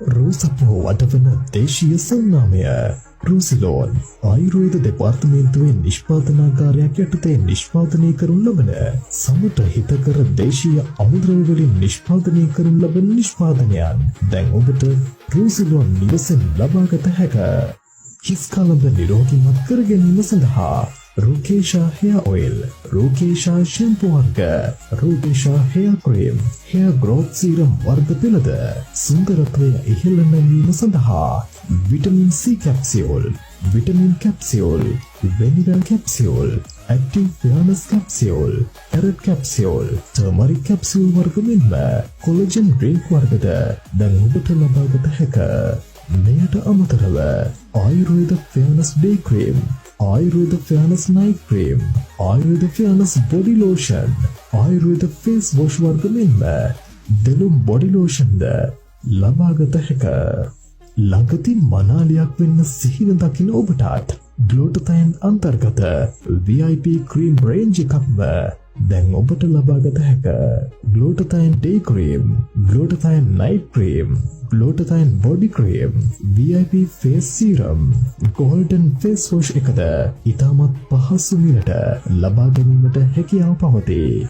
රෝසපෝ වටවන දේශීය සංනාමය රූසිලෝන් ආයුර්වේද දෙපාර්තමේන්තුවේ නිෂ්පාදනාගාරයක් යටතේ නිෂ්පාදනය කරනු ලබන සමට හිතකර දේශීය අමුද්‍රව්‍ය වලින් නිෂ්පාදනය කරනු ලබන නිෂ්පාදනයන් දැන් ඔබට රූසිලෝන් නිවසෙන් ලබාගත හැකිය. හිස් කලඹ නිරෝගීමත් කර ගැනීම සඳහා Rukesha hair oil, Rukesha shampoo වර්ග, Rukesha hair cream, hair growth serum වර්ග පිළිද සුන්දරත්වය ඉහළ නැංවීම සඳහා vitamin C capsule, vitamin capsule, vinegar capsule, active fairness capsule, carrot capsule, turmeric capsule වර්ග මෙන්ම collagen drink වර්ගද දැන් ඔබට ලබාගත හැකිය. මෙයට අමතරව ආයුර්වේද fairness day cream, Ayurveda Fairness Night Cream, Ayurveda Fairness Body Lotion, Ayurveda Face Wash වර්ග මෙන්ම දෙලුම් බොඩි ලෝෂන් ද ලබාගත හැකිය. ළඟදී මනාලියක් වෙන්න සිහින දකින ඔබටත් ග්ලූටතයින් අන්තර්ගත VIP cream range එකක්ම දැන් ඔබට ලබාගත හැකිය. ග්ලූටතයින් day cream, ග්ලූටතයින් night cream, ග්ලූටතයින් body cream, VIP face serum, golden face wash එකද ඉතාමත් පහසු මිලට ලබා ගැනීමට හැකියාව පවතී.